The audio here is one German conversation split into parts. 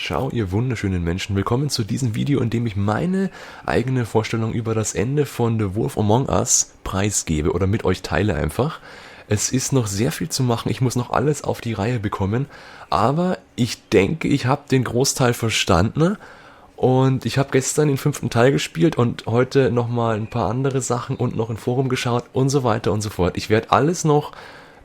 Ciao, ihr wunderschönen Menschen. Willkommen zu diesem Video, in dem ich meine eigene Vorstellung über das Ende von The Wolf Among Us preisgebe oder mit euch teile einfach. Es ist noch sehr viel zu machen, ich muss noch alles auf die Reihe bekommen, aber ich denke, ich habe den Großteil verstanden und ich habe gestern den 5. Teil gespielt und heute nochmal ein paar andere Sachen und noch im Forum geschaut und so weiter und so fort. Ich werde alles noch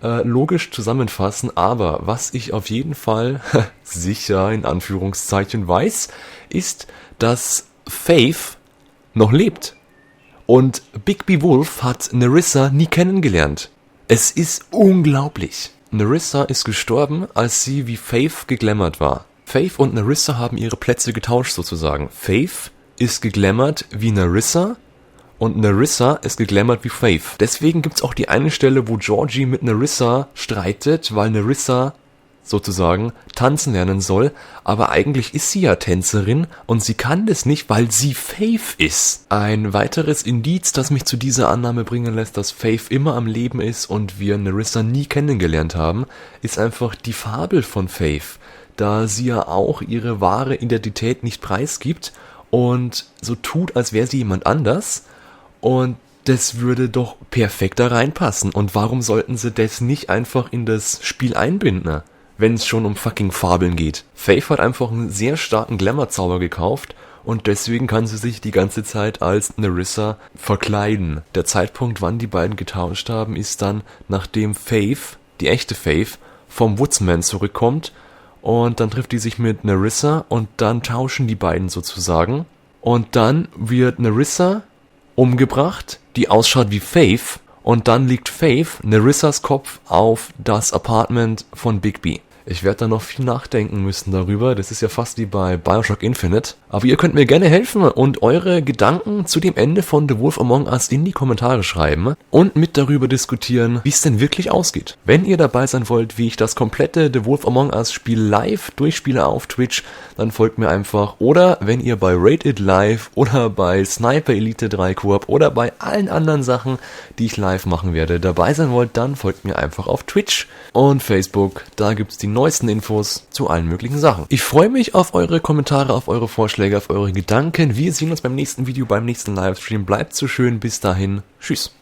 logisch zusammenfassen, aber was ich auf jeden Fall sicher in Anführungszeichen weiß, ist, dass Faith noch lebt. Und Bigby Wolf hat Nerissa nie kennengelernt. Es ist unglaublich. Nerissa ist gestorben, als sie wie Faith geglammert war. Faith und Nerissa haben ihre Plätze getauscht sozusagen. Faith ist geglammert wie Nerissa und Nerissa ist geglammert wie Faith. Deswegen gibt's auch die eine Stelle, wo Georgie mit Nerissa streitet, weil Nerissa sozusagen tanzen lernen soll, aber eigentlich ist sie ja Tänzerin und sie kann das nicht, weil sie Faith ist. Ein weiteres Indiz, das mich zu dieser Annahme bringen lässt, dass Faith immer am Leben ist und wir Nerissa nie kennengelernt haben, ist einfach die Fabel von Faith, da sie ja auch ihre wahre Identität nicht preisgibt und so tut, als wäre sie jemand anders. Und das würde doch perfekt da reinpassen. Und warum sollten sie das nicht einfach in das Spiel einbinden, wenn es schon um fucking Fabeln geht? Faith hat einfach einen sehr starken Glamour-Zauber gekauft und deswegen kann sie sich die ganze Zeit als Nerissa verkleiden. Der Zeitpunkt, wann die beiden getauscht haben, ist dann, nachdem Faith, die echte Faith, vom Woodsman zurückkommt und dann trifft die sich mit Nerissa und dann tauschen die beiden sozusagen. Und dann wird Nerissa umgebracht, die ausschaut wie Faith, und dann liegt Faith, Nerissas Kopf, auf das Apartment von Bigby. Ich werde da noch viel nachdenken müssen darüber, das ist ja fast wie bei Bioshock Infinite. Aber ihr könnt mir gerne helfen und eure Gedanken zu dem Ende von The Wolf Among Us in die Kommentare schreiben und mit darüber diskutieren, wie es denn wirklich ausgeht. Wenn ihr dabei sein wollt, wie ich das komplette The Wolf Among Us Spiel live durchspiele auf Twitch, dann folgt mir einfach. Oder wenn ihr bei Raid It Live oder bei Sniper Elite 3 Koop oder bei allen anderen Sachen, die ich live machen werde, dabei sein wollt, dann folgt mir einfach auf Twitch und Facebook. Da gibt's die neuesten Infos zu allen möglichen Sachen. Ich freue mich auf eure Kommentare, auf eure Vorschläge, auf eure Gedanken. Wir sehen uns beim nächsten Video, beim nächsten Livestream. Bleibt so schön. Bis dahin. Tschüss.